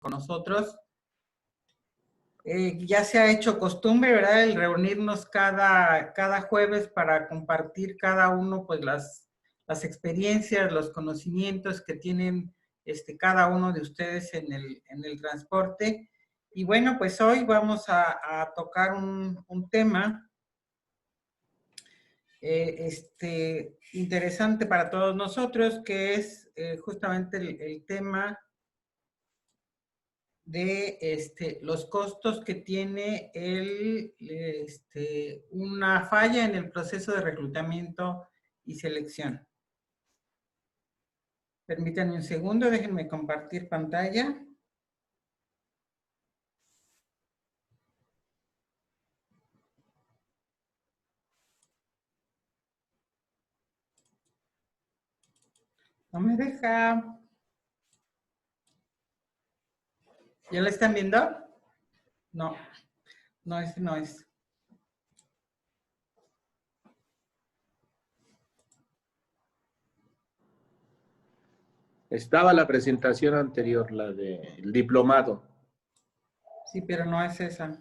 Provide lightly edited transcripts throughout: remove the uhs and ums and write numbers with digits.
con nosotros. Ya se ha hecho costumbre, ¿verdad?, el reunirnos cada jueves para compartir cada uno, pues, las experiencias, los conocimientos que tienen cada uno de ustedes en el transporte. Y bueno, pues hoy vamos a tocar un tema interesante para todos nosotros, que es justamente el tema de los costos que tiene una falla en el proceso de reclutamiento y selección. Permítanme un segundo, déjenme compartir pantalla. No me deja. ¿Ya la están viendo? No, no es, no es. Estaba la presentación anterior, la del diplomado. Sí, pero no es esa.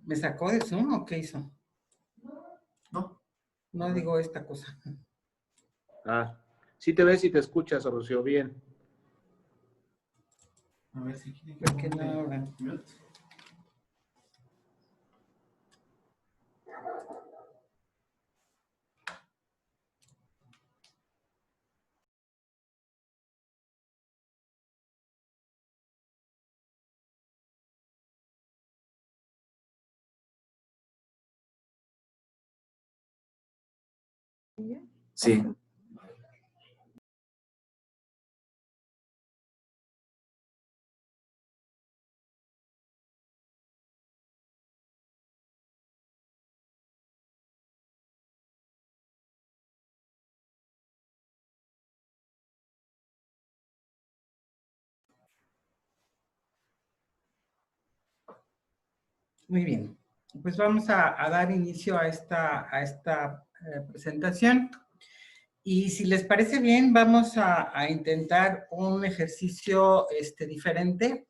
¿Me sacó de Zoom o qué hizo? No, no digo esta cosa. Ah, sí te ves y te escuchas, Rocío, bien. A ver si quiere que ¿por qué no ahora? Sí. Muy bien, pues vamos a dar inicio a esta presentación. Y si les parece bien, vamos a intentar un ejercicio diferente.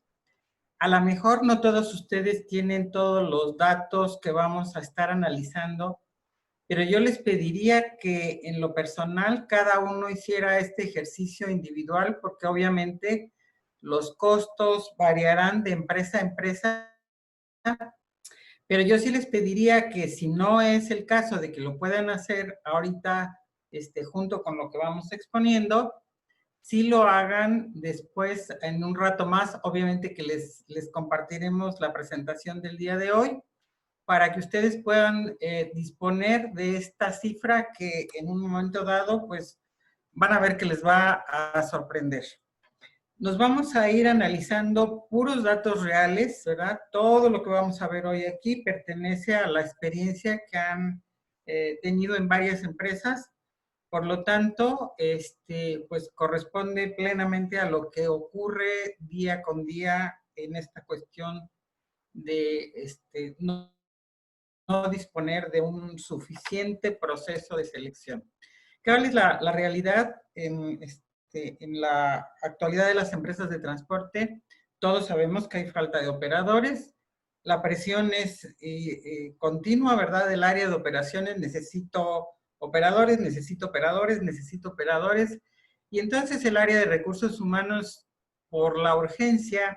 A lo mejor no todos ustedes tienen todos los datos que vamos a estar analizando, pero yo les pediría que en lo personal cada uno hiciera este ejercicio individual, porque obviamente los costos variarán de empresa a empresa. Pero yo sí les pediría que si no es el caso de que lo puedan hacer ahorita junto con lo que vamos exponiendo, sí lo hagan después en un rato más. Obviamente que les compartiremos la presentación del día de hoy para que ustedes puedan disponer de esta cifra que en un momento dado pues van a ver que les va a sorprender. Nos vamos a ir analizando puros datos reales, ¿verdad? Todo lo que vamos a ver hoy aquí pertenece a la experiencia que han tenido en varias empresas. Por lo tanto, pues corresponde plenamente a lo que ocurre día con día en esta cuestión de no disponer de un suficiente proceso de selección. ¿Cuál es la realidad en la actualidad de las empresas de transporte? Todos sabemos que hay falta de operadores, la presión es continua, ¿verdad? Del área de operaciones, necesito operadores, necesito operadores, necesito operadores, y entonces el área de recursos humanos, por la urgencia,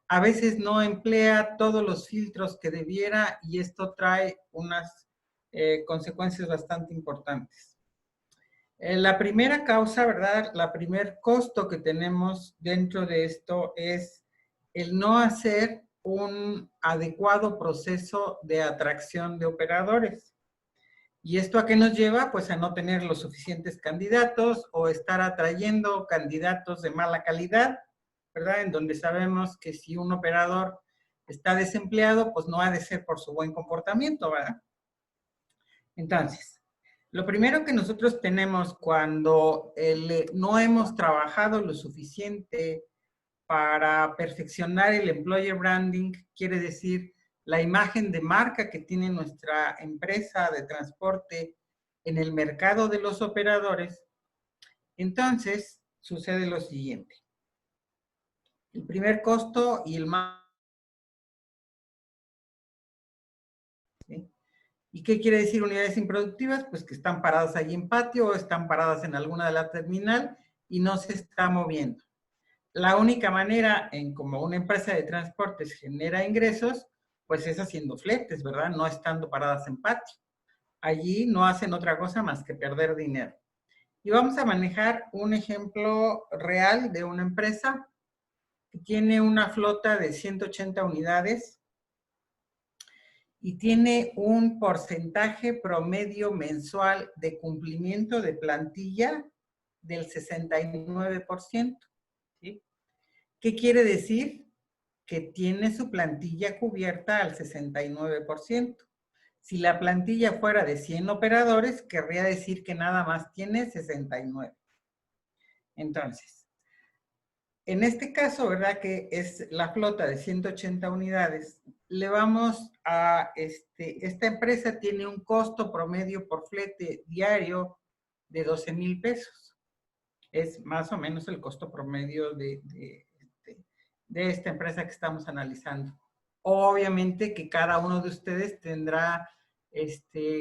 a veces no emplea todos los filtros que debiera, y esto trae unas consecuencias bastante importantes. La primera causa, ¿verdad? La primer costo que tenemos dentro de esto es el no hacer un adecuado proceso de atracción de operadores. ¿Y esto a qué nos lleva? Pues a no tener los suficientes candidatos o estar atrayendo candidatos de mala calidad, ¿verdad? En donde sabemos que si un operador está desempleado, pues no ha de ser por su buen comportamiento, ¿verdad? Entonces, lo primero que nosotros tenemos cuando no hemos trabajado lo suficiente para perfeccionar el employer branding, quiere decir la imagen de marca que tiene nuestra empresa de transporte en el mercado de los operadores, entonces sucede lo siguiente. El primer costo y el más... ¿sí? ¿Y qué quiere decir unidades improductivas? Pues que están paradas allí en patio o están paradas en alguna de la terminal y no se está moviendo. La única manera en como una empresa de transportes genera ingresos, pues es haciendo fletes, ¿verdad? No estando paradas en patio. Allí no hacen otra cosa más que perder dinero. Y vamos a manejar un ejemplo real de una empresa que tiene una flota de 180 unidades y tiene un porcentaje promedio mensual de cumplimiento de plantilla del 69%. ¿Sí? ¿Qué quiere decir? Que tiene su plantilla cubierta al 69%. Si la plantilla fuera de 100 operadores, querría decir que nada más tiene 69. Entonces, en este caso, ¿verdad? Que es la flota de 180 unidades, le vamos a, esta empresa tiene un costo promedio por flete diario de 12,000 pesos. Es más o menos el costo promedio de esta empresa que estamos analizando. Obviamente que cada uno de ustedes tendrá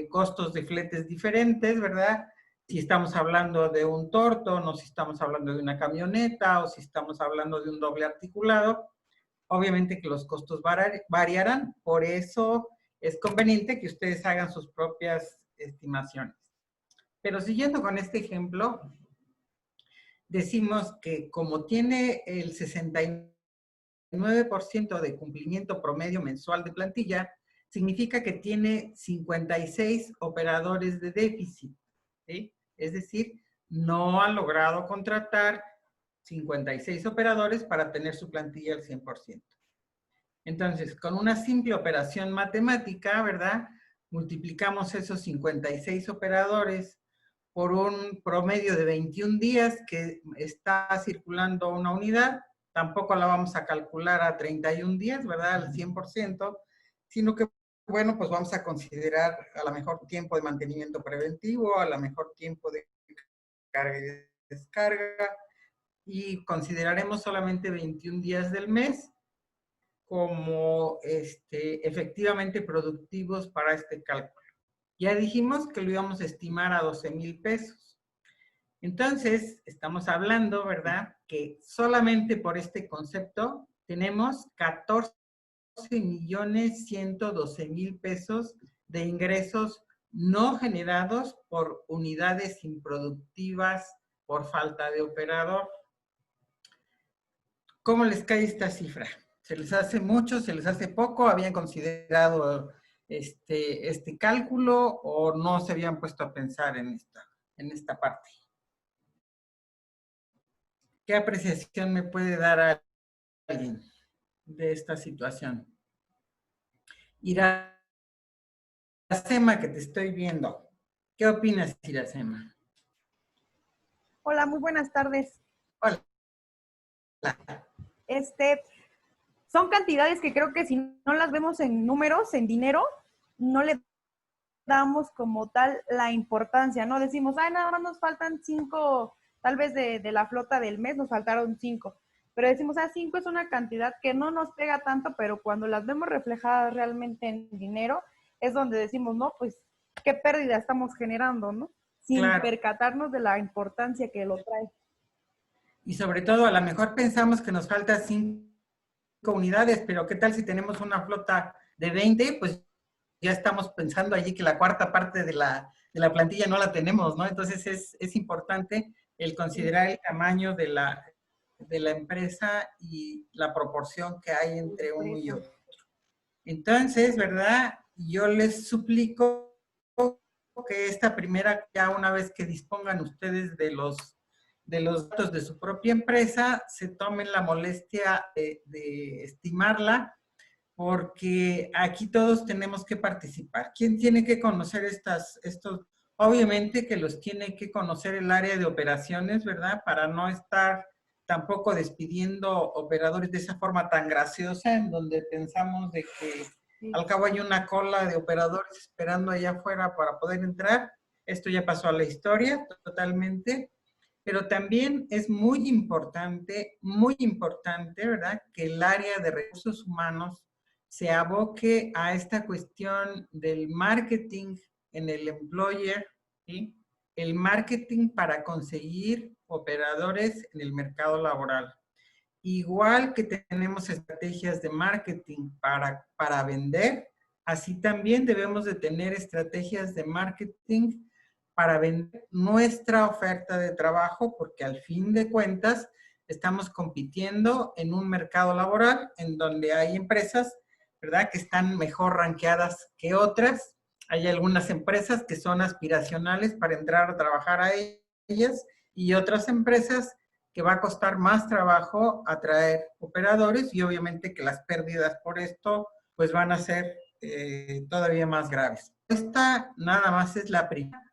costos de fletes diferentes, ¿verdad? Si estamos hablando de un Torton, o si estamos hablando de una camioneta, o si estamos hablando de un doble articulado, obviamente que los costos variarán, por eso es conveniente que ustedes hagan sus propias estimaciones. Pero siguiendo con este ejemplo, decimos que como tiene el 69% de cumplimiento promedio mensual de plantilla, significa que tiene 56 operadores de déficit, ¿sí? Es decir, no ha logrado contratar 56 operadores para tener su plantilla al 100%. Entonces, con una simple operación matemática, ¿verdad? Multiplicamos esos 56 operadores por un promedio de 21 días que está circulando una unidad. Tampoco la vamos a calcular a 31 días, ¿verdad? Al 100%, sino que, bueno, pues vamos a considerar a lo mejor tiempo de mantenimiento preventivo, a lo mejor tiempo de carga y descarga, y consideraremos solamente 21 días del mes como efectivamente productivos para este cálculo. Ya dijimos que lo íbamos a estimar a 12,000 pesos. Entonces, estamos hablando, ¿verdad? Que solamente por este concepto tenemos 14,112,000 pesos de ingresos no generados por unidades improductivas por falta de operador. ¿Cómo les cae esta cifra? ¿Se les hace mucho? ¿Se les hace poco? ¿Habían considerado este cálculo o no se habían puesto a pensar en esta parte? ¿Qué apreciación me puede dar a alguien de esta situación? Iracema, que te estoy viendo. ¿Qué opinas, Iracema? Hola, muy buenas tardes. Hola. Son cantidades que creo que si no las vemos en números, en dinero, no le damos como tal la importancia, ¿no? Decimos, ay, nada más nos faltan 5, tal vez de la flota del mes nos faltaron 5, pero decimos, 5 es una cantidad que no nos pega tanto, pero cuando las vemos reflejadas realmente en dinero, es donde decimos, no, pues, qué pérdida estamos generando, ¿no? Sin percatarnos de la importancia que lo trae. Y sobre todo, a lo mejor pensamos que nos falta 5 unidades, pero ¿qué tal si tenemos una flota de 20? Pues ya estamos pensando allí que la cuarta parte de la plantilla no la tenemos, ¿no? Entonces es importante el considerar el tamaño de la empresa y la proporción que hay entre uno y otro. Entonces, ¿verdad? Yo les suplico que esta primera, ya una vez que dispongan ustedes de los datos de su propia empresa, se tomen la molestia de estimarla, porque aquí todos tenemos que participar. ¿Quién tiene que conocer estos? Obviamente que los tiene que conocer el área de operaciones, ¿verdad? Para no estar tampoco despidiendo operadores de esa forma tan graciosa, en donde pensamos de que al cabo hay una cola de operadores esperando allá afuera para poder entrar. Esto ya pasó a la historia totalmente. pero también es muy importante, ¿verdad?, que el área de recursos humanos se aboque a esta cuestión del marketing en el employer, ¿sí? El marketing para conseguir operadores en el mercado laboral. Igual que tenemos estrategias de marketing para vender, así también debemos de tener estrategias de marketing para vender nuestra oferta de trabajo, porque al fin de cuentas estamos compitiendo en un mercado laboral en donde hay empresas, ¿verdad?, que están mejor rankeadas que otras. Hay algunas empresas que son aspiracionales para entrar a trabajar a ellas y otras empresas que va a costar más trabajo atraer operadores y obviamente que las pérdidas por esto pues van a ser todavía más graves. Esta nada más es la primera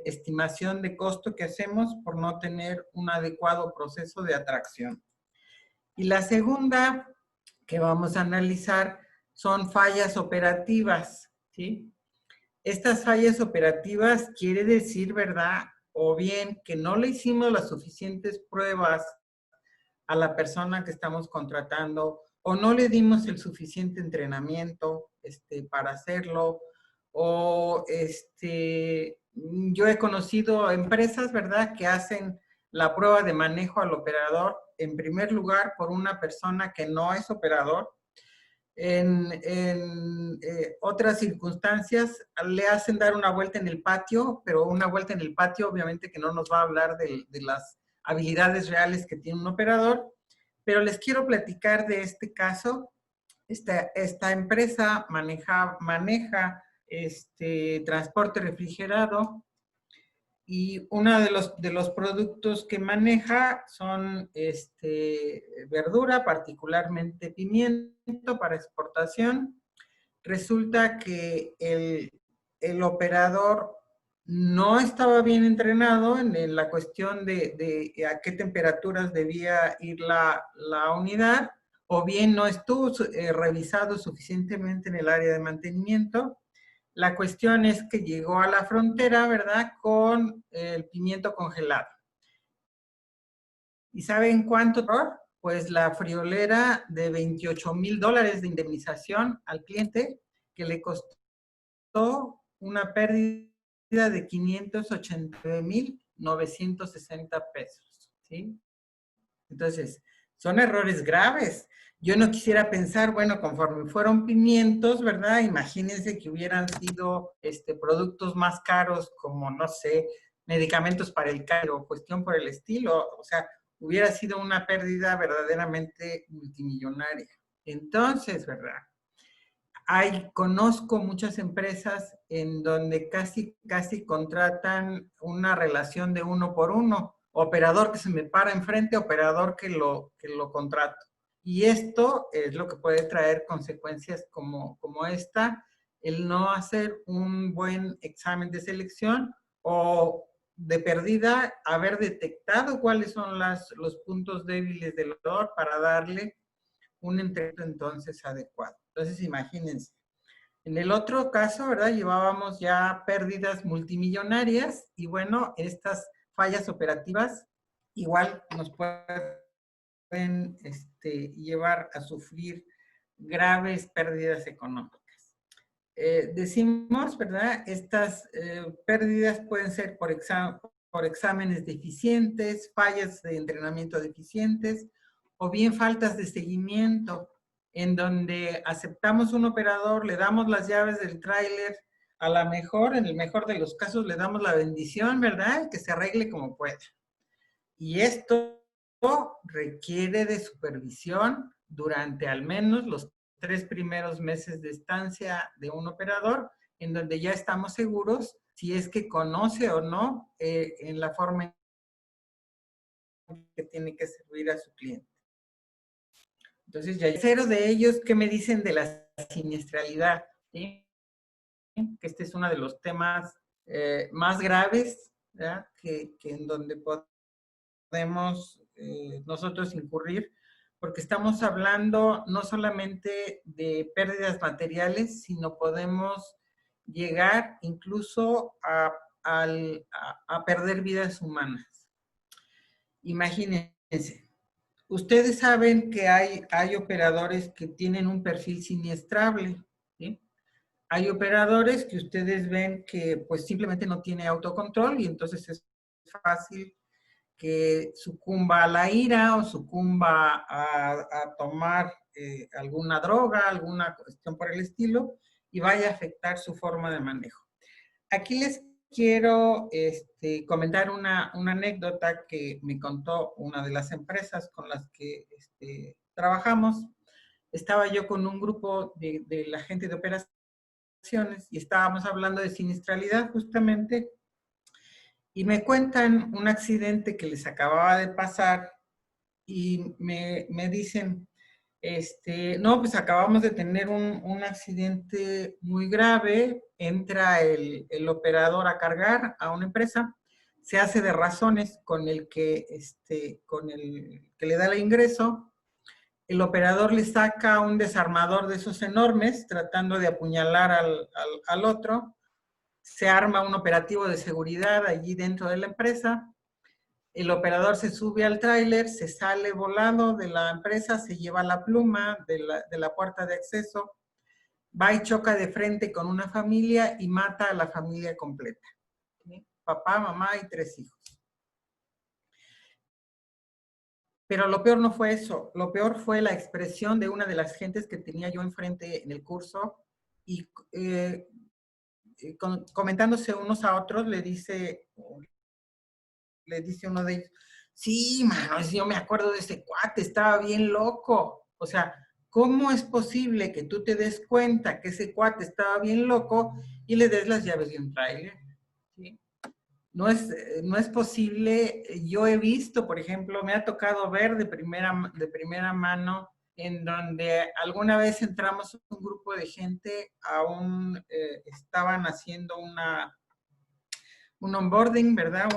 estimación de costo que hacemos por no tener un adecuado proceso de atracción. Y la segunda que vamos a analizar son fallas operativas, ¿sí? Estas fallas operativas quiere decir, ¿verdad?, o bien que no le hicimos las suficientes pruebas a la persona que estamos contratando, o no le dimos el suficiente entrenamiento para hacerlo, o yo he conocido empresas, ¿verdad?, que hacen la prueba de manejo al operador, en primer lugar, por una persona que no es operador. En otras circunstancias le hacen dar una vuelta en el patio, pero una vuelta en el patio obviamente que no nos va a hablar de las habilidades reales que tiene un operador, pero les quiero platicar de este caso. Esta empresa maneja transporte refrigerado y uno de los productos que maneja son verdura, particularmente pimiento para exportación. Resulta que el operador no estaba bien entrenado en la cuestión de a qué temperaturas debía ir la unidad, o bien no estuvo revisado suficientemente en el área de mantenimiento. La cuestión es que llegó a la frontera, ¿verdad?, con el pimiento congelado. ¿Y saben cuánto? Pues la friolera de $28,000 de indemnización al cliente, que le costó una pérdida de 589,960 pesos, ¿sí? Entonces, son errores graves. Yo no quisiera pensar, bueno, conforme fueron pimientos, ¿verdad? Imagínense que hubieran sido productos más caros como, no sé, medicamentos para el cáncer o cuestión por el estilo. O sea, hubiera sido una pérdida verdaderamente multimillonaria. Entonces, ¿verdad? Conozco muchas empresas en donde casi contratan una relación de 1 por 1. Operador que se me para enfrente, operador que lo contrato. Y esto es lo que puede traer consecuencias como esta, el no hacer un buen examen de selección o de perdida haber detectado cuáles son los puntos débiles del operador para darle un entrenamiento entonces adecuado. Entonces, imagínense. En el otro caso, ¿verdad?, llevábamos ya pérdidas multimillonarias y bueno, estas fallas operativas igual nos pueden llevar a sufrir graves pérdidas económicas. Decimos, ¿verdad?, estas pérdidas pueden ser por exámenes deficientes, fallas de entrenamiento deficientes, o bien faltas de seguimiento, en donde aceptamos un operador, le damos las llaves del tráiler, a la mejor, en el mejor de los casos, le damos la bendición, ¿verdad?, que se arregle como pueda. Y esto requiere de supervisión durante al menos los 3 primeros meses de estancia de un operador, en donde ya estamos seguros si es que conoce o no en la forma en que tiene que servir a su cliente. Entonces, ya cero de ellos, ¿qué me dicen de la siniestralidad? ¿Sí? Que este es uno de los temas más graves, ¿verdad?, que en donde podemos nosotros incurrir, porque estamos hablando no solamente de pérdidas materiales, sino podemos llegar incluso a perder vidas humanas. Imagínense, ustedes saben que hay operadores que tienen un perfil siniestrable, ¿sí? Hay operadores que ustedes ven que pues simplemente no tiene autocontrol y entonces es fácil que sucumba a la ira o sucumba a tomar alguna droga, alguna cuestión por el estilo y vaya a afectar su forma de manejo. Aquí les quiero comentar una anécdota que me contó una de las empresas con las que trabajamos. Estaba yo con un grupo de la gente de operaciones y estábamos hablando de siniestralidad justamente y me cuentan un accidente que les acababa de pasar y me dicen, no, pues acabamos de tener un accidente muy grave, entra el operador a cargar a una empresa, se hace de razones con el que le da el ingreso, el operador le saca un desarmador de esos enormes, tratando de apuñalar al otro, se arma un operativo de seguridad allí dentro de la empresa, el operador se sube al tráiler, se sale volando de la empresa, se lleva la pluma de la puerta de acceso, va y choca de frente con una familia y mata a la familia completa. ¿Sí? Papá, mamá y 3 hijos. Pero lo peor no fue eso, lo peor fue la expresión de una de las gentes que tenía yo enfrente en el curso y comentándose unos a otros le dice uno de ellos, sí, mano, yo me acuerdo de ese cuate, estaba bien loco. O sea, ¿cómo es posible que tú te des cuenta que ese cuate estaba bien loco y le des las llaves de un tráiler? ¿Sí? No es posible. Yo he visto, por ejemplo, me ha tocado ver de primera mano en donde alguna vez entramos un grupo de gente estaban haciendo un onboarding, ¿verdad?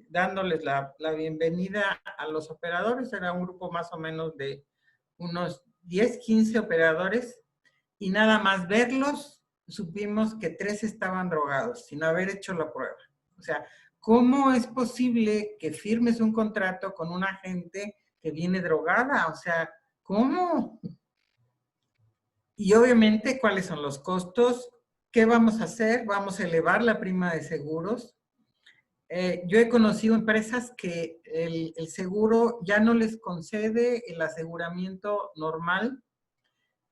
Dándoles la bienvenida a los operadores. Era un grupo más o menos de unos 10, 15 operadores y nada más verlos, supimos que 3 estaban drogados sin haber hecho la prueba. O sea, ¿cómo es posible que firmes un contrato con una gente que viene drogada? O sea, ¿cómo? Y obviamente, ¿cuáles son los costos? ¿Qué vamos a hacer? Vamos a elevar la prima de seguros. Yo he conocido empresas que el seguro ya no les concede el aseguramiento normal,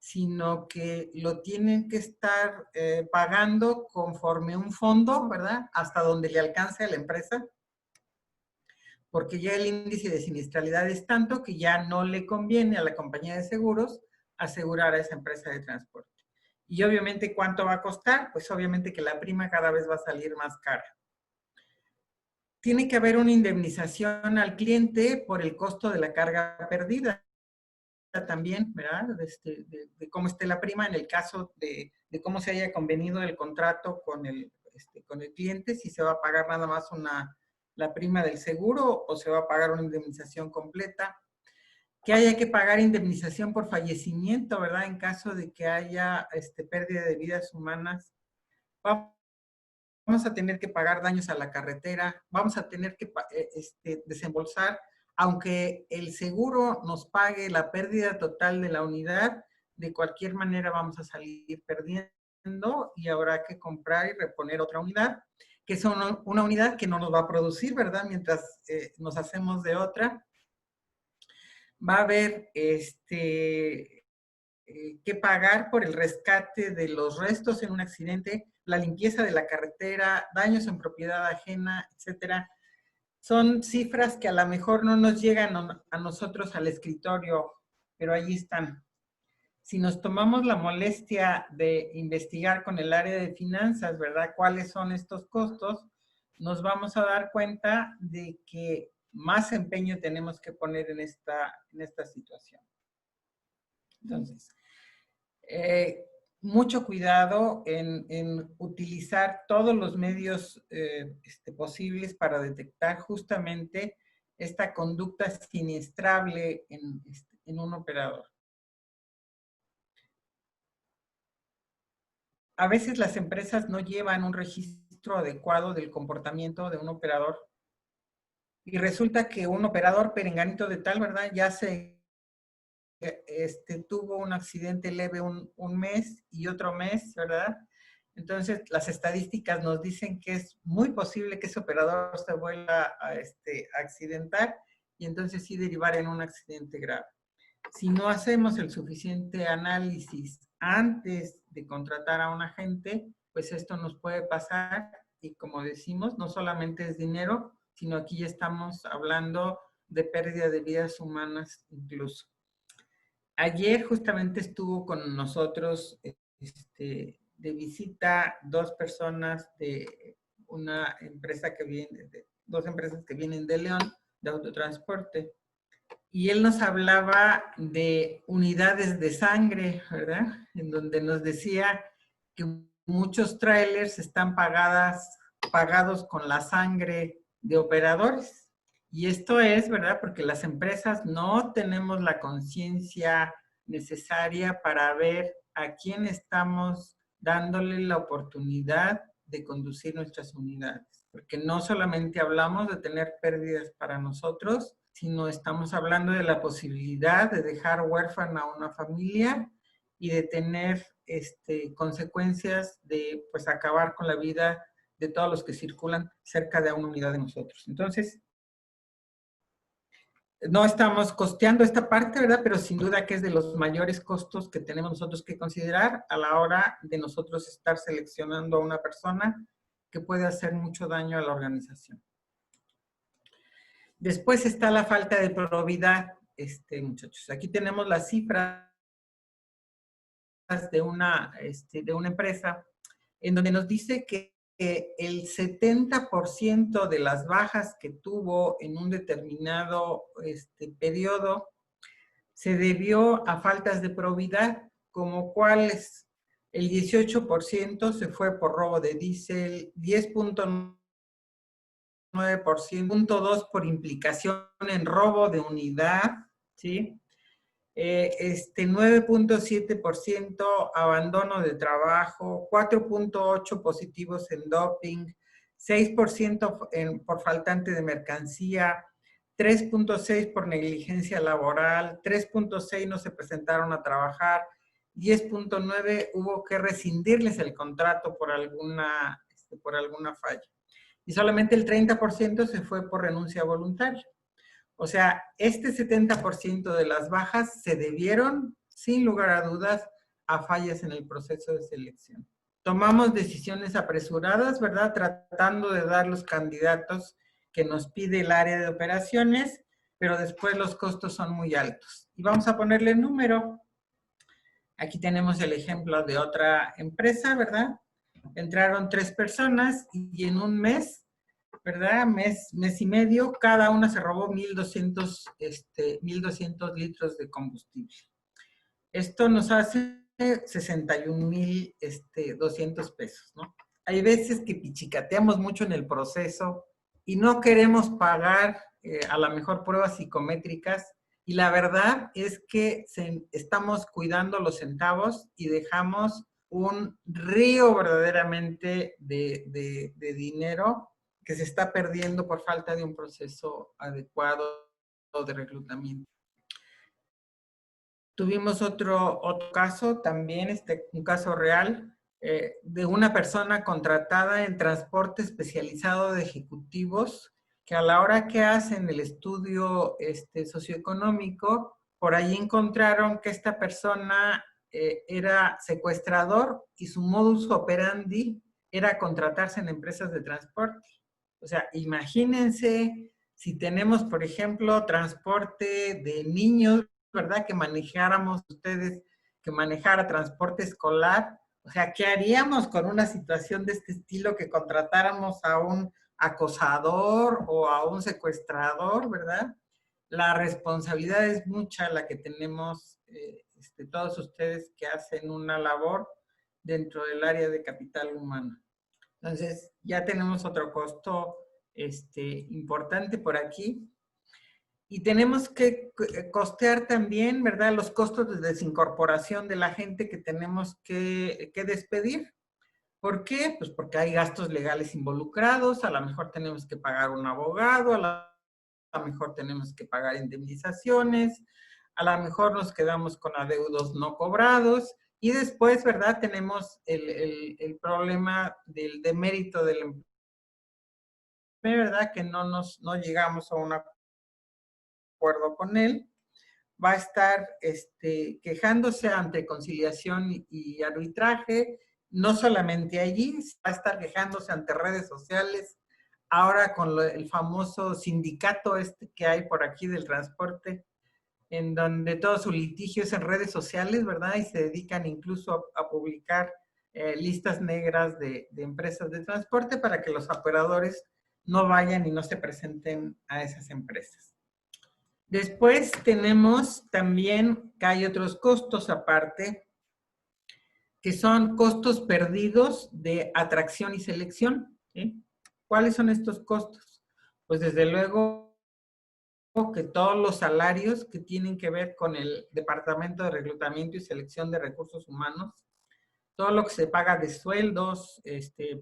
sino que lo tienen que estar pagando conforme un fondo, ¿verdad? Hasta donde le alcance a la empresa, porque ya el índice de siniestralidad es tanto que ya no le conviene a la compañía de seguros asegurar a esa empresa de transporte. Y obviamente, ¿cuánto va a costar? Pues obviamente que la prima cada vez va a salir más cara. Tiene que haber una indemnización al cliente por el costo de la carga perdida también, ¿verdad? De cómo esté la prima en el caso de cómo se haya convenido el contrato con el cliente, si se va a pagar nada más la prima del seguro o se va a pagar una indemnización completa. Que haya que pagar indemnización por fallecimiento, ¿verdad? En caso de que haya pérdida de vidas humanas. Vamos a tener que pagar daños a la carretera, vamos a tener que desembolsar, aunque el seguro nos pague la pérdida total de la unidad, de cualquier manera vamos a salir perdiendo y habrá que comprar y reponer otra unidad, que es una unidad que no nos va a producir, ¿verdad? Mientras nos hacemos de otra. Va a haber que pagar por el rescate de los restos en un accidente, la limpieza de la carretera, daños en propiedad ajena, etcétera. Son cifras que a lo mejor no nos llegan a nosotros al escritorio, pero allí están. Si nos tomamos la molestia de investigar con el área de finanzas, ¿verdad? ¿Cuáles son estos costos? Nos vamos a dar cuenta de que más empeño tenemos que poner en esta situación. Entonces, mucho cuidado en utilizar todos los medios posibles para detectar justamente esta conducta siniestrable en un operador. A veces las empresas no llevan un registro adecuado del comportamiento de un operador y resulta que un operador perenganito de tal, ¿verdad? Ya tuvo un accidente leve un mes y otro mes, ¿verdad? Entonces, las estadísticas nos dicen que es muy posible que ese operador se vuelva a accidentar y entonces sí derivar en un accidente grave. Si no hacemos el suficiente análisis antes de contratar a un agente, pues esto nos puede pasar y como decimos, no solamente es dinero, sino aquí ya estamos hablando de pérdida de vidas humanas incluso. Ayer justamente estuvo con nosotros de visita 2 personas de una empresa que viene, de 2 empresas que vienen de León, de autotransporte. Y él nos hablaba de unidades de sangre, ¿verdad? En donde nos decía que muchos trailers están pagados con la sangre de operadores. Y esto es, ¿verdad? Porque las empresas no tenemos la conciencia necesaria para ver a quién estamos dándole la oportunidad de conducir nuestras unidades. Porque no solamente hablamos de tener pérdidas para nosotros, sino estamos hablando de la posibilidad de dejar huérfana a una familia y de tener consecuencias de pues acabar con la vida de todos los que circulan cerca de una unidad de nosotros. Entonces, no estamos costeando esta parte, ¿verdad? Pero sin duda que es de los mayores costos que tenemos nosotros que considerar a la hora de nosotros estar seleccionando a una persona que puede hacer mucho daño a la organización. Después está la falta de probidad, muchachos. Aquí tenemos las cifras de una empresa en donde nos dice que el 70% de las bajas que tuvo en un determinado periodo se debió a faltas de probidad, como cuáles el 18% se fue por robo de diésel, 10.9%, 0.2% por implicación en robo de unidad, ¿sí? 9.7% abandono de trabajo, 4.8% positivos en doping, 6% por faltante de mercancía, 3.6% por negligencia laboral, 3.6% no se presentaron a trabajar, 10.9% hubo que rescindirles el contrato por alguna falla. Y solamente el 30% se fue por renuncia voluntaria. O sea, este 70% de las bajas se debieron, sin lugar a dudas, a fallas en el proceso de selección. Tomamos decisiones apresuradas, ¿verdad? Tratando de dar los candidatos que nos pide el área de operaciones, pero después los costos son muy altos. Y vamos a ponerle número. Aquí tenemos el ejemplo de otra empresa, ¿verdad? Entraron 3 personas y en un mes, ¿verdad? Mes y medio, cada una se robó 1,200 litros de combustible. Esto nos hace 61,200 pesos, ¿no? Hay veces que pichicateamos mucho en el proceso y no queremos pagar a lo mejor pruebas psicométricas y la verdad es que estamos cuidando los centavos y dejamos un río verdaderamente de dinero que se está perdiendo por falta de un proceso adecuado de reclutamiento. Tuvimos otro caso también, un caso real, de una persona contratada en transporte especializado de ejecutivos que a la hora que hacen el estudio socioeconómico, por ahí encontraron que esta persona era secuestrador y su modus operandi era contratarse en empresas de transporte. O sea, imagínense si tenemos, por ejemplo, transporte de niños, ¿verdad? Que manejáramos ustedes, que manejara transporte escolar. O sea, ¿qué haríamos con una situación de este estilo que contratáramos a un acosador o a un secuestrador, ¿verdad? La responsabilidad es mucha la que tenemos todos ustedes que hacen una labor dentro del área de capital humano. Entonces, ya tenemos otro costo importante por aquí. Y tenemos que costear también, ¿verdad? Los costos de desincorporación de la gente que tenemos que despedir. ¿Por qué? Pues porque hay gastos legales involucrados, a lo mejor tenemos que pagar un abogado, a lo a lo mejor tenemos que pagar indemnizaciones, a lo mejor nos quedamos con adeudos no cobrados y después, ¿verdad? Tenemos el problema del demérito del empleo, ¿verdad? Que no llegamos a un acuerdo con él. Va a estar quejándose ante conciliación y arbitraje, no solamente allí, va a estar quejándose ante redes sociales, ahora con el famoso sindicato que hay por aquí del transporte, en donde todo su litigio es en redes sociales, ¿verdad? Y se dedican incluso a publicar listas negras de empresas de transporte para que los operadores no vayan y no se presenten a esas empresas. Después tenemos también que hay otros costos aparte, que son costos perdidos de atracción y selección, ¿sí? ¿Cuáles son estos costos? Pues desde luego que todos los salarios que tienen que ver con el Departamento de Reclutamiento y Selección de Recursos Humanos, todo lo que se paga de sueldos,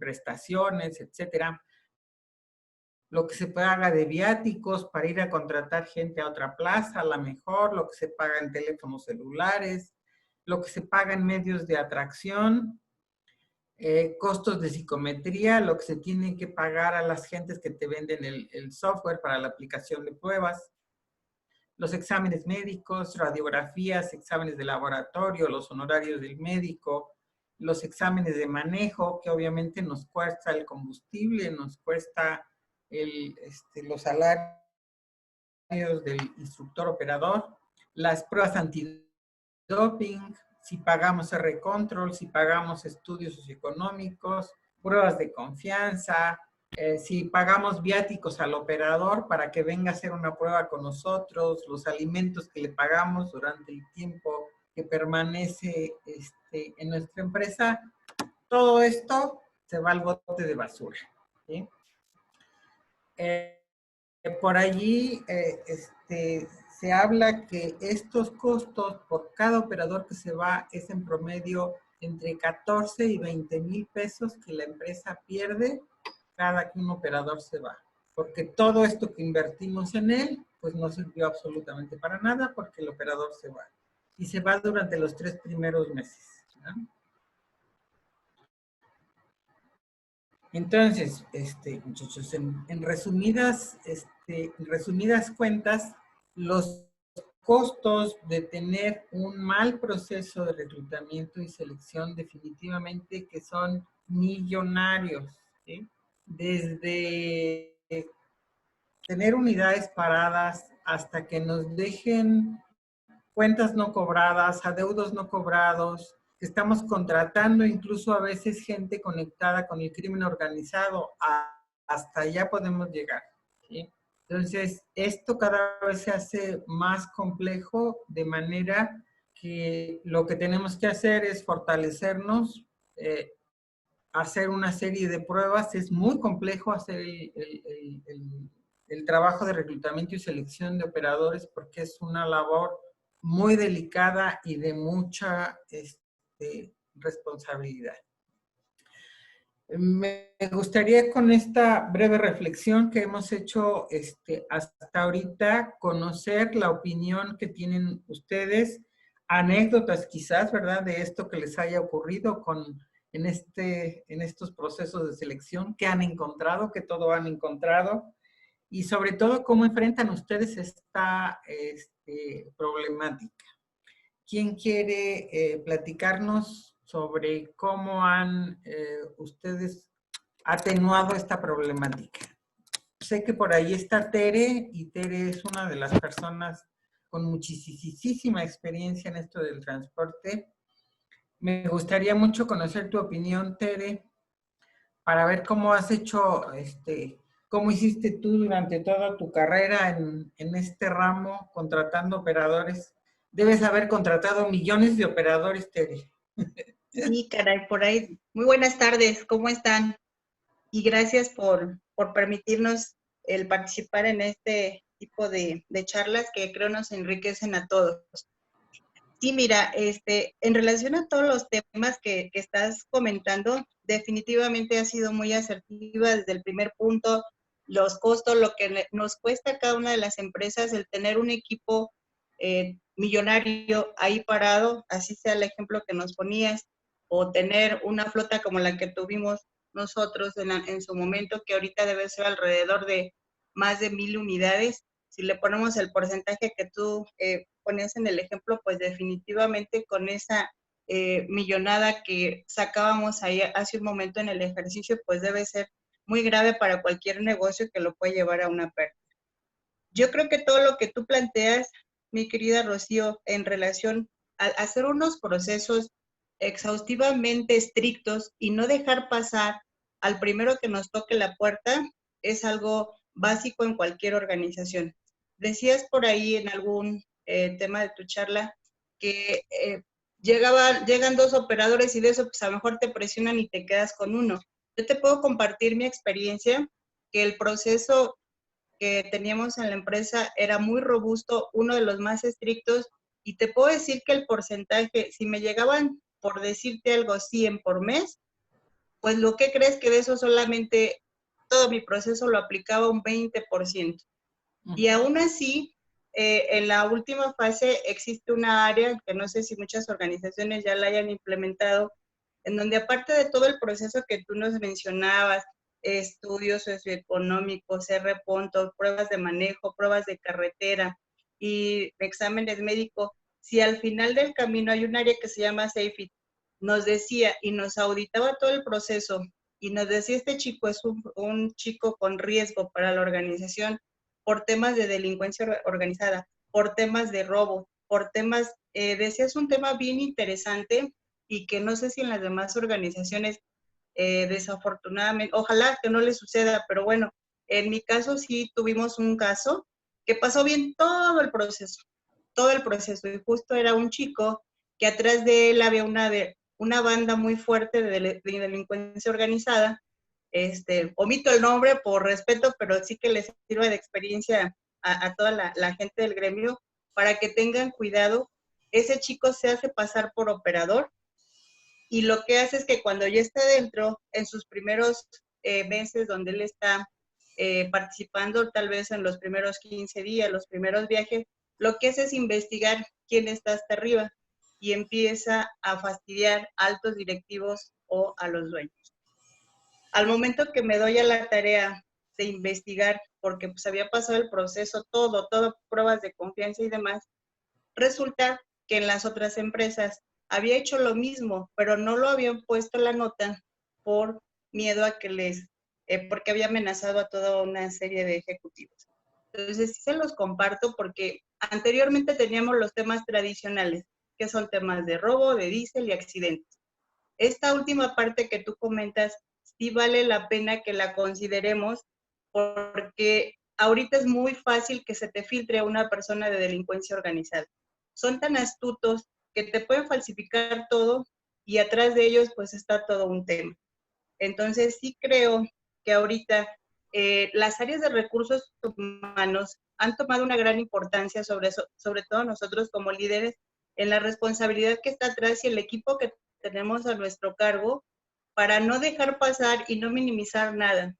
prestaciones, etcétera, lo que se paga de viáticos para ir a contratar gente a otra plaza, a la mejor, lo que se paga en teléfonos celulares, lo que se paga en medios de atracción, costos de psicometría, lo que se tiene que pagar a las gentes que te venden el software para la aplicación de pruebas, los exámenes médicos, radiografías, exámenes de laboratorio, los honorarios del médico, los exámenes de manejo, que obviamente nos cuesta el combustible, nos cuesta los salarios del instructor operador, las pruebas antidoping, si pagamos R-Control, si pagamos estudios socioeconómicos, pruebas de confianza, si pagamos viáticos al operador para que venga a hacer una prueba con nosotros, los alimentos que le pagamos durante el tiempo que permanece en nuestra empresa, todo esto se va al bote de basura, ¿sí? Por allí se habla que estos costos por cada operador que se va es en promedio entre 14 y 20 mil pesos que la empresa pierde cada que un operador se va. Porque todo esto que invertimos en él, pues no sirvió absolutamente para nada porque el operador se va. Y se va durante los 3 primeros meses, ¿no? Entonces, muchachos, en resumidas cuentas, los costos de tener un mal proceso de reclutamiento y selección definitivamente que son millonarios, ¿sí? Desde tener unidades paradas hasta que nos dejen cuentas no cobradas, adeudos no cobrados, que estamos contratando incluso a veces gente conectada con el crimen organizado, hasta allá podemos llegar, ¿sí? Entonces, esto cada vez se hace más complejo, de manera que lo que tenemos que hacer es fortalecernos, hacer una serie de pruebas. Es muy complejo hacer el trabajo de reclutamiento y selección de operadores porque es una labor muy delicada y de mucha responsabilidad. Me gustaría, con esta breve reflexión que hemos hecho hasta ahorita, conocer la opinión que tienen ustedes, anécdotas quizás, ¿verdad?, de esto que les haya ocurrido en estos procesos de selección, que han encontrado, que todo han encontrado, y sobre todo cómo enfrentan ustedes esta problemática. ¿Quién quiere platicarnos sobre cómo han ustedes atenuado esta problemática? Sé que por ahí está Tere, y Tere es una de las personas con muchísima experiencia en esto del transporte. Me gustaría mucho conocer tu opinión, Tere, para ver cómo has hecho, cómo hiciste tú durante toda tu carrera en este ramo, contratando operadores. Debes haber contratado millones de operadores, Tere. Sí, caray, por ahí. Muy buenas tardes, ¿cómo están? Y gracias por permitirnos el participar en este tipo de charlas que creo nos enriquecen a todos. Sí, mira, en relación a todos los temas que estás comentando, definitivamente ha sido muy asertiva desde el primer punto los costos, lo que nos cuesta a cada una de las empresas el tener un equipo millonario ahí parado, así sea el ejemplo que nos ponías, o tener una flota como la que tuvimos nosotros en su momento, que ahorita debe ser alrededor de más de 1,000 unidades. Si le ponemos el porcentaje que tú ponías en el ejemplo, pues definitivamente con esa millonada que sacábamos ahí hace un momento en el ejercicio, pues debe ser muy grave para cualquier negocio que lo puede llevar a una pérdida. Yo creo que todo lo que tú planteas, mi querida Rocío, en relación a hacer unos procesos exhaustivamente estrictos y no dejar pasar al primero que nos toque la puerta, es algo básico en cualquier organización. Decías por ahí en algún tema de tu charla que llegan 2 operadores y de eso pues a lo mejor te presionan y te quedas con uno. Yo te puedo compartir mi experiencia, que el proceso que teníamos en la empresa era muy robusto, uno de los más estrictos, y te puedo decir que el porcentaje, si me llegaban, por decirte algo, 100 por mes, pues lo que crees que de eso solamente todo mi proceso lo aplicaba un 20%. Y aún así, en la última fase existe una área que no sé si muchas organizaciones ya la hayan implementado, en donde aparte de todo el proceso que tú nos mencionabas, estudios socioeconómicos, R-puntos, pruebas de manejo, pruebas de carretera y exámenes médicos, si al final del camino hay un área que se llama SAFEIT, nos decía y nos auditaba todo el proceso y nos decía este chico es un chico con riesgo para la organización por temas de delincuencia organizada, por temas de robo, por temas, decías un tema bien interesante y que no sé si en las demás organizaciones desafortunadamente, ojalá que no le suceda, pero bueno, en mi caso sí tuvimos un caso que pasó bien todo el proceso, y justo era un chico que atrás de él había una banda muy fuerte de delincuencia organizada, omito el nombre por respeto, pero sí que les sirve de experiencia a toda la gente del gremio para que tengan cuidado. Ese chico se hace pasar por operador, y lo que hace es que cuando ya está dentro, en sus primeros meses donde él está participando, tal vez en los primeros 15 días, los primeros viajes, lo que hace es investigar quién está hasta arriba y empieza a fastidiar a altos directivos o a los dueños. Al momento que me doy a la tarea de investigar, porque pues había pasado el proceso, todo, pruebas de confianza y demás, resulta que en las otras empresas había hecho lo mismo, pero no lo habían puesto la nota por miedo a que porque había amenazado a toda una serie de ejecutivos. Entonces, sí se los comparto porque anteriormente teníamos los temas tradicionales, que son temas de robo, de diésel y accidentes. Esta última parte que tú comentas, sí vale la pena que la consideremos porque ahorita es muy fácil que se te filtre a una persona de delincuencia organizada. Son tan astutos que te pueden falsificar todo y atrás de ellos pues está todo un tema. Entonces sí creo que ahorita las áreas de recursos humanos han tomado una gran importancia sobre todo nosotros como líderes en la responsabilidad que está atrás y el equipo que tenemos a nuestro cargo para no dejar pasar y no minimizar nada.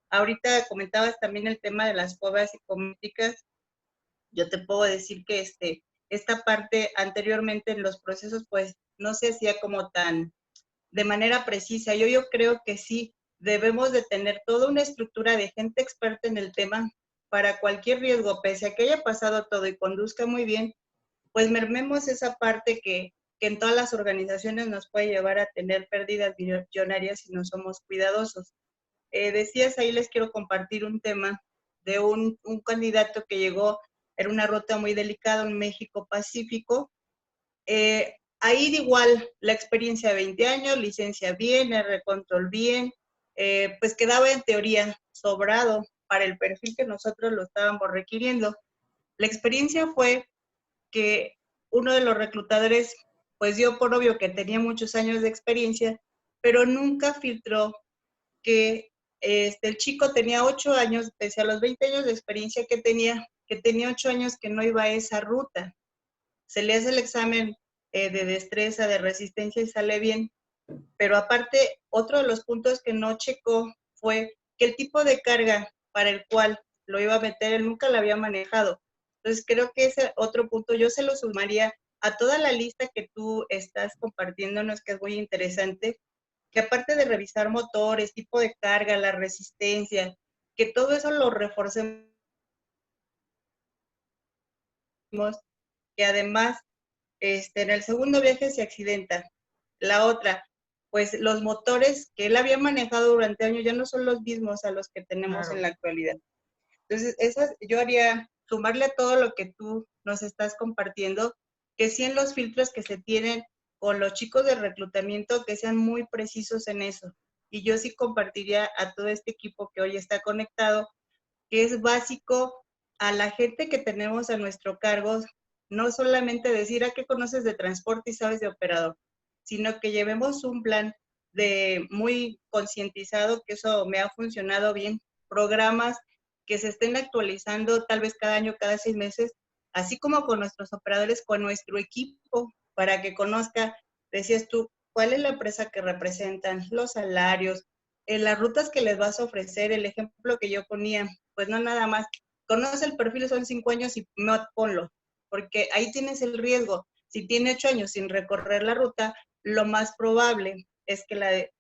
Ahorita comentabas también el tema de las cuevas psicométricas. Yo te puedo decir que esta parte anteriormente en los procesos pues no se hacía como tan de manera precisa. Yo creo que sí debemos de tener toda una estructura de gente experta en el tema para cualquier riesgo, pese a que haya pasado todo y conduzca muy bien, pues mermemos esa parte que en todas las organizaciones nos puede llevar a tener pérdidas millonarias si no somos cuidadosos. Decías, ahí les quiero compartir un tema de un candidato que llegó, era una ruta muy delicada en México Pacífico. Ahí igual la experiencia de 20 años, licencia bien, R-Control bien, pues quedaba en teoría sobrado para el perfil que nosotros lo estábamos requiriendo. La experiencia fue que uno de los reclutadores pues dio por obvio que tenía muchos años de experiencia, pero nunca filtró que el chico tenía 8 años, pese a los 20 años de experiencia que tenía 8 años que no iba a esa ruta. Se le hace el examen de destreza, de resistencia y sale bien, pero aparte, otro de los puntos que no checó fue que el tipo de carga para el cual lo iba a meter, él nunca la había manejado. Entonces creo que ese otro punto yo se lo sumaría a toda la lista que tú estás compartiéndonos, que es muy interesante, que aparte de revisar motores, tipo de carga, la resistencia, que todo eso lo reforcemos, que además en el segundo viaje se accidenta. La otra, pues los motores que él había manejado durante años ya no son los mismos a los que tenemos en la actualidad. Entonces, yo haría sumarle a todo lo que tú nos estás compartiendo, que sí en los filtros que se tienen con los chicos de reclutamiento, que sean muy precisos en eso. Y yo sí compartiría a todo este equipo que hoy está conectado, que es básico a la gente que tenemos a nuestro cargo, no solamente decir a qué conoces de transporte y sabes de operador, sino que llevemos un plan de muy concientizado, que eso me ha funcionado bien, programas que se estén actualizando tal vez cada año, cada 6 meses, así como con nuestros operadores, con nuestro equipo, para que conozca, decías tú, cuál es la empresa que representan, los salarios, las rutas que les vas a ofrecer, el ejemplo que yo ponía, pues no nada más, conoce el perfil, son 5 años y no ponlo, porque ahí tienes el riesgo. Si tiene 8 años sin recorrer la ruta, lo más probable es que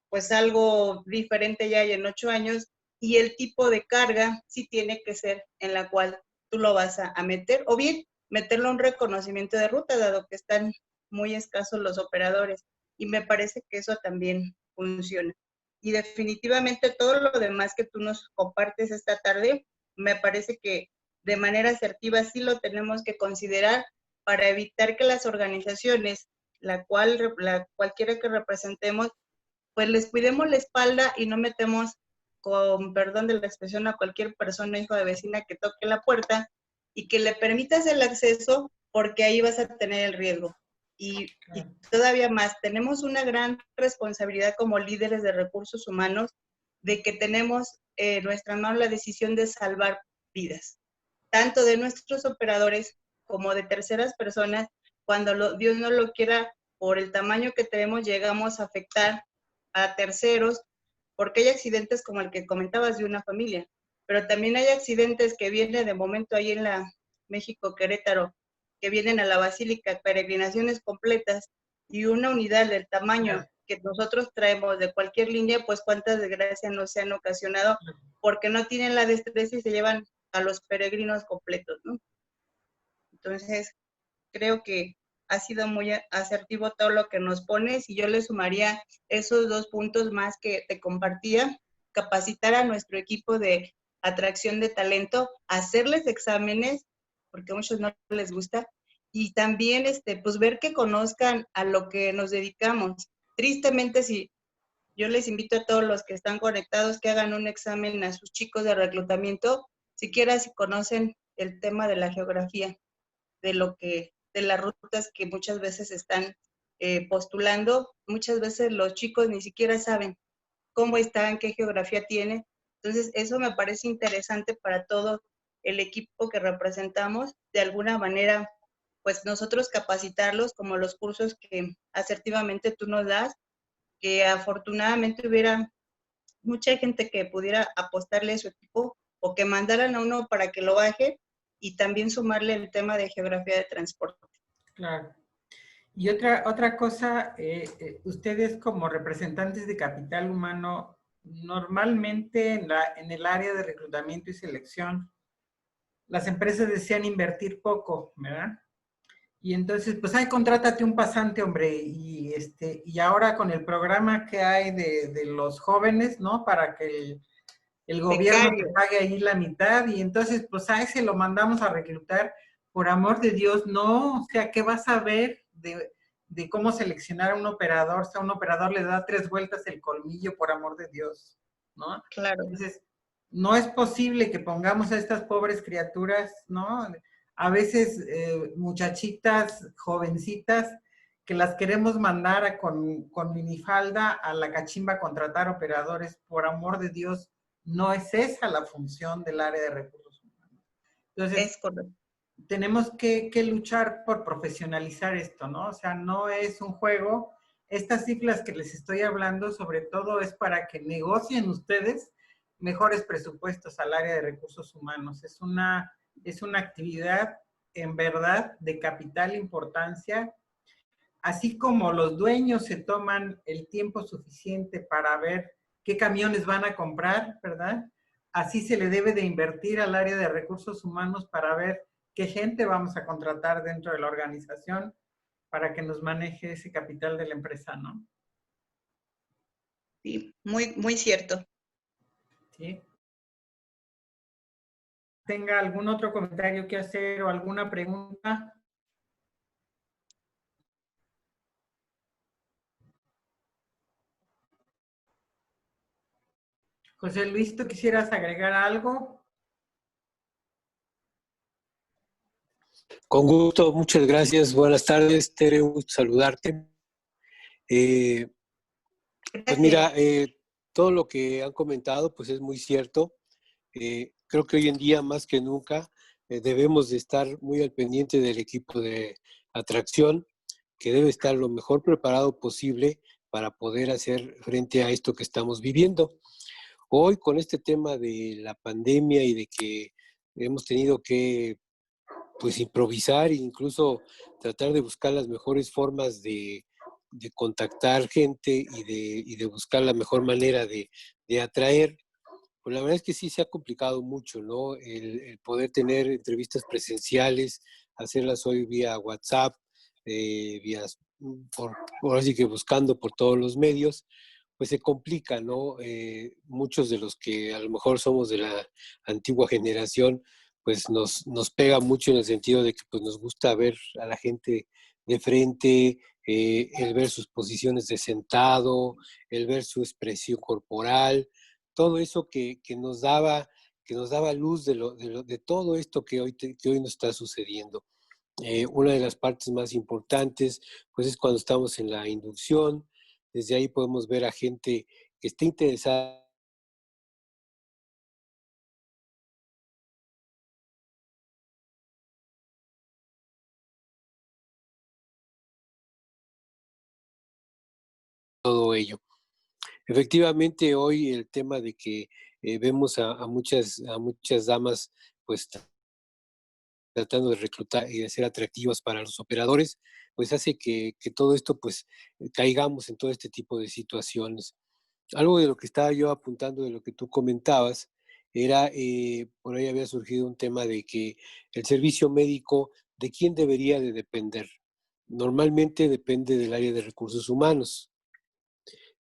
pues algo diferente ya hay en 8 años, y el tipo de carga sí tiene que ser en la cual tú lo vas a meter, o bien meterlo a un reconocimiento de ruta, dado que están muy escasos los operadores, y me parece que eso también funciona. Y definitivamente todo lo demás que tú nos compartes esta tarde, me parece que de manera asertiva sí lo tenemos que considerar para evitar que las organizaciones, cualquiera que representemos, pues les cuidemos la espalda y no metemos, con perdón de la expresión, a cualquier persona, hijo de vecina, que toque la puerta y que le permitas el acceso, porque ahí vas a tener el riesgo. Y todavía más, tenemos una gran responsabilidad como líderes de recursos humanos, de que tenemos en nuestra mano la decisión de salvar vidas, tanto de nuestros operadores como de terceras personas. Cuando Dios no lo quiera, por el tamaño que tenemos, llegamos a afectar a terceros, porque hay accidentes como el que comentabas de una familia, pero también hay accidentes que vienen de momento ahí en la México-Querétaro, que vienen a la Basílica, peregrinaciones completas, y una unidad del tamaño que nosotros traemos de cualquier línea, pues cuántas desgracias nos se han ocasionado porque no tienen la destreza y se llevan a los peregrinos completos, ¿no? Entonces, creo que ha sido muy asertivo todo lo que nos pones, y yo le sumaría esos 2 puntos más que te compartía: capacitar a nuestro equipo de atracción de talento, hacerles exámenes, porque a muchos no les gusta, y también pues ver que conozcan a lo que nos dedicamos. Tristemente, si yo les invito a todos los que están conectados que hagan un examen a sus chicos de reclutamiento, siquiera si conocen el tema de la geografía, de las rutas que muchas veces están postulando. Muchas veces los chicos ni siquiera saben cómo están, qué geografía tiene. Entonces, eso me parece interesante para todo el equipo que representamos. De alguna manera, pues nosotros capacitarlos, como los cursos que asertivamente tú nos das, que afortunadamente hubiera mucha gente que pudiera apostarle a su equipo, o que mandaran a uno para que lo baje, y también sumarle el tema de geografía de transporte. Claro. Y otra cosa, ustedes como representantes de capital humano, normalmente en el área de reclutamiento y selección, las empresas desean invertir poco, ¿verdad? Y entonces, pues, contrátate un pasante, hombre, y ahora con el programa que hay de los jóvenes, ¿no? Para que el gobierno te pague ahí la mitad, y entonces, pues, a ese lo mandamos a reclutar. Por amor de Dios, no, o sea, ¿qué vas a ver de cómo seleccionar a un operador? O sea, un operador le da 3 vueltas el colmillo, por amor de Dios, ¿no? Claro. Entonces, no es posible que pongamos a estas pobres criaturas, ¿no? A veces muchachitas, jovencitas, que las queremos mandar con minifalda a la cachimba a contratar operadores. Por amor de Dios, no es esa la función del área de recursos humanos. Entonces, tenemos que luchar por profesionalizar esto, ¿no? O sea, no es un juego. Estas cifras que les estoy hablando, sobre todo, es para que negocien ustedes mejores presupuestos al área de recursos humanos. Es una actividad en verdad de capital importancia. Así como los dueños se toman el tiempo suficiente para ver qué camiones van a comprar, ¿verdad? Así se le debe de invertir al área de recursos humanos para ver qué gente vamos a contratar dentro de la organización para que nos maneje ese capital de la empresa, ¿no? Sí, muy, muy cierto. ¿Sí? ¿Tenga algún otro comentario que hacer o alguna pregunta? José Luis, ¿tú quisieras agregar algo? Con gusto, muchas gracias. Buenas tardes, Tere, un gusto saludarte. Pues Gracias. mira, todo lo que han comentado pues es muy cierto. Creo que hoy en día más que nunca debemos de estar muy al pendiente del equipo de atracción, que debe estar lo mejor preparado posible para poder hacer frente a esto que estamos viviendo. Hoy con este tema de la pandemia y de que hemos tenido que pues improvisar e incluso tratar de buscar las mejores formas de contactar gente y de buscar la mejor manera de atraer. Pues la verdad es que sí se ha complicado mucho, ¿no? El poder tener entrevistas presenciales, hacerlas hoy vía WhatsApp, vía, ahora sí que buscando por todos los medios, pues se complica, ¿no? Muchos de los que a lo mejor somos de la antigua generación, pues nos pega mucho en el sentido de que pues nos gusta ver a la gente de frente, el ver sus posiciones de sentado, el ver su expresión corporal, todo eso que nos daba luz de todo esto que hoy nos está sucediendo. Una de las partes más importantes, pues es cuando estamos en la inducción. Desde ahí podemos ver a gente que está interesada en todo ello. Efectivamente, hoy el tema de que vemos a muchas damas pues tratando de reclutar y de ser atractivas para los operadores, pues hace que todo esto pues caigamos en todo este tipo de situaciones. Algo de lo que estaba yo apuntando de lo que tú comentabas era, por ahí había surgido un tema de que el servicio médico, ¿de quién debería de depender? Normalmente depende del área de recursos humanos,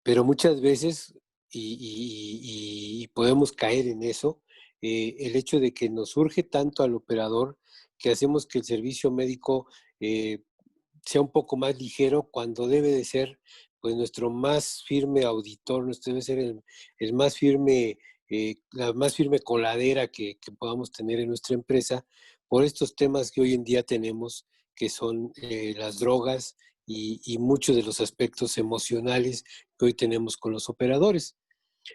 pero muchas veces, y podemos caer en eso, el hecho de que nos urge tanto al operador que hacemos que el servicio médico sea un poco más ligero cuando debe de ser pues nuestro más firme auditor, nuestro debe ser el más firme, la más firme coladera que podamos tener en nuestra empresa por estos temas que hoy en día tenemos, que son las drogas y muchos de los aspectos emocionales que hoy tenemos con los operadores.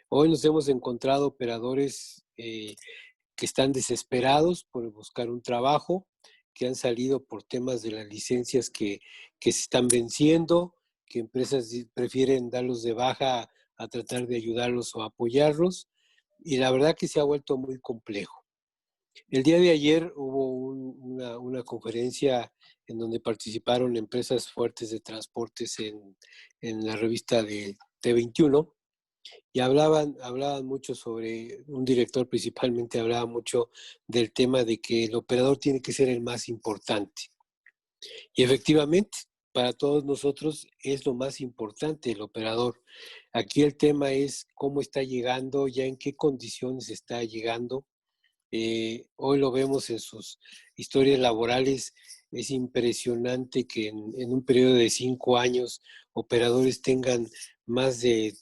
Hoy nos hemos encontrado operadores que están desesperados por buscar un trabajo, que han salido por temas de las licencias que se están venciendo, que empresas prefieren darlos de baja a tratar de ayudarlos o apoyarlos, y la verdad que se ha vuelto muy complejo. El día de ayer hubo una conferencia en donde participaron empresas fuertes de transportes en la revista de T21 y hablaban mucho sobre, un director principalmente hablaba mucho del tema de que el operador tiene que ser el más importante. Y efectivamente, para todos nosotros es lo más importante el operador. Aquí el tema es cómo está llegando, ya en qué condiciones está llegando. Hoy lo vemos en sus historias laborales. Es impresionante que en un periodo de 5 años operadores tengan más de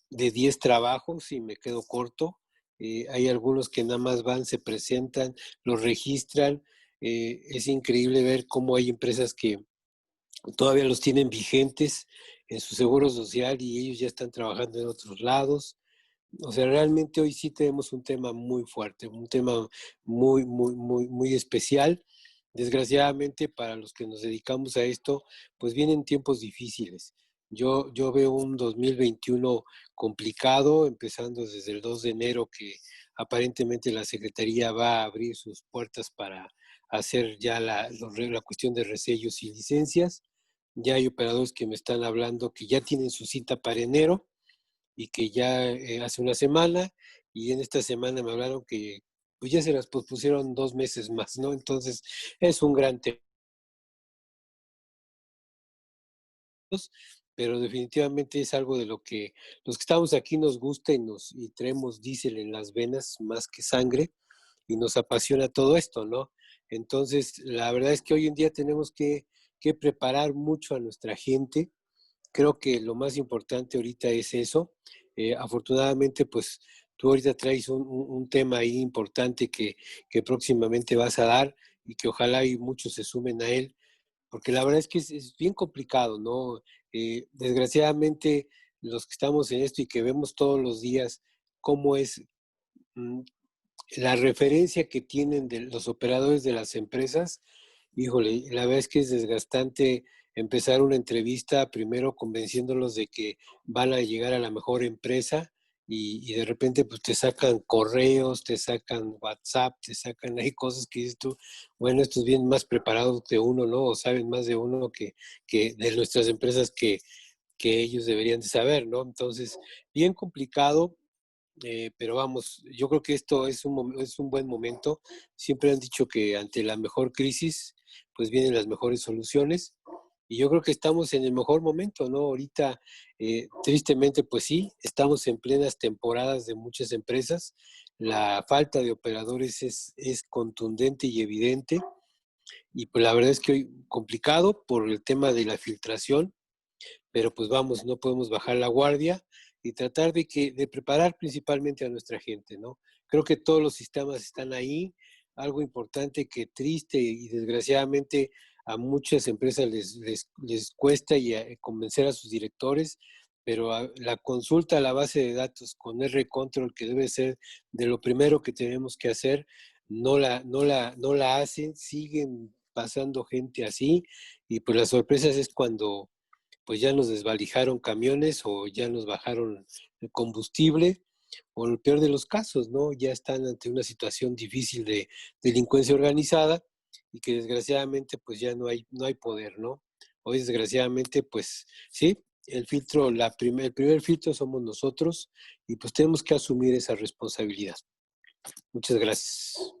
10 trabajos y me quedo corto. Hay algunos que nada más van, se presentan, los registran. Es increíble ver cómo hay empresas que todavía los tienen vigentes en su seguro social y ellos ya están trabajando en otros lados. O sea, realmente hoy sí tenemos un tema muy fuerte, un tema muy especial. Desgraciadamente, para los que nos dedicamos a esto, pues vienen tiempos difíciles. Yo veo un 2021 complicado, empezando desde el 2 de enero, que aparentemente la Secretaría va a abrir sus puertas para hacer ya la cuestión de resellos y licencias. Ya hay operadores que me están hablando que ya tienen su cita para enero y que ya hace una semana, y en esta semana me hablaron que pues ya se las pospusieron 2 meses más, ¿no? Entonces es un gran tema. Pero definitivamente es algo de lo que los que estamos aquí nos gusta y traemos diésel en las venas más que sangre, y nos apasiona todo esto, ¿no? Entonces, la verdad es que hoy en día tenemos que preparar mucho a nuestra gente. Creo que lo más importante ahorita es eso. Afortunadamente, pues tú ahorita traes un tema ahí importante que próximamente vas a dar, y que ojalá y muchos se sumen a él, porque la verdad es que es bien complicado, ¿no? Desgraciadamente, los que estamos en esto y que vemos todos los días cómo es la referencia que tienen de los operadores de las empresas, híjole, la verdad es que es desgastante empezar una entrevista primero convenciéndolos de que van a llegar a la mejor empresa, y de repente pues te sacan correos, te sacan WhatsApp, te sacan ahí cosas que dices tú, bueno, estos vienen más preparados que uno, ¿no? O saben más de uno que de nuestras empresas que ellos deberían de saber, ¿no? Entonces, bien complicado. Pero vamos, yo creo que esto es un buen momento. Siempre han dicho que ante la mejor crisis, pues vienen las mejores soluciones. Y yo creo que estamos en el mejor momento, ¿no? Ahorita, tristemente, pues sí, estamos en plenas temporadas de muchas empresas. La falta de operadores es contundente y evidente. Y pues la verdad es que hoy complicado por el tema de la filtración, pero pues vamos, no podemos bajar la guardia y tratar de preparar principalmente a nuestra gente, ¿no? Creo que todos los sistemas están ahí. Algo importante que triste y desgraciadamente a muchas empresas les cuesta convencer a sus directores, pero la consulta a la base de datos con R-Control, que debe ser de lo primero que tenemos que hacer, no la hacen, siguen pasando gente así, y pues las sorpresas es cuando pues ya nos desvalijaron camiones o ya nos bajaron el combustible, o en el peor de los casos, ¿no? Ya están ante una situación difícil de delincuencia organizada, y que desgraciadamente pues ya no hay poder, ¿no? Hoy desgraciadamente pues sí, el primer filtro somos nosotros, y pues tenemos que asumir esa responsabilidad. Muchas gracias.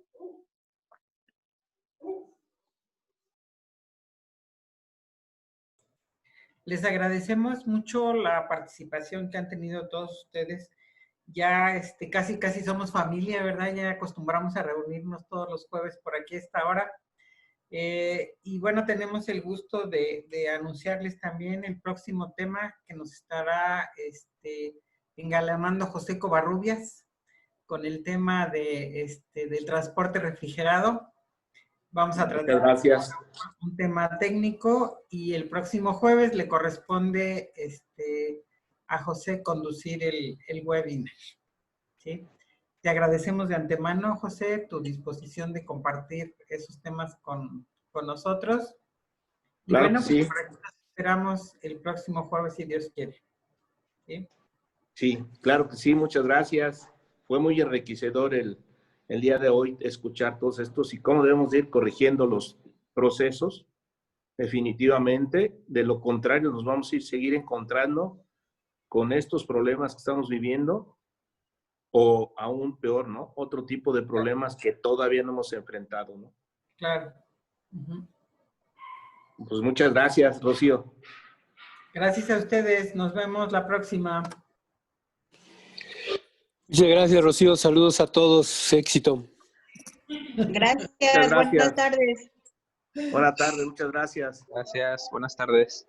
Les agradecemos mucho la participación que han tenido todos ustedes. Ya casi somos familia, ¿verdad? Ya acostumbramos a reunirnos todos los jueves por aquí a esta hora. Y bueno, tenemos el gusto de anunciarles también el próximo tema que nos estará engalanando José Covarrubias con el tema del transporte refrigerado. Vamos a tratar un tema técnico, y el próximo jueves le corresponde a José conducir el webinar. ¿Sí? Te agradecemos de antemano, José, tu disposición de compartir esos temas con nosotros. Y claro, bueno, sí. Pues esperamos el próximo jueves, si Dios quiere. ¿Sí? Sí, claro que sí, muchas gracias. Fue muy enriquecedor el día de hoy escuchar todos estos y cómo debemos ir corrigiendo los procesos, definitivamente. De lo contrario, nos vamos a seguir encontrando con estos problemas que estamos viviendo, o aún peor, ¿no? Otro tipo de problemas que todavía no hemos enfrentado, ¿no? Claro. Pues muchas gracias, Rocío. Gracias a ustedes. Nos vemos la próxima. Muchas gracias, Rocío. Saludos a todos. Éxito. Gracias. Buenas tardes. Buenas tardes, muchas gracias. Gracias, buenas tardes.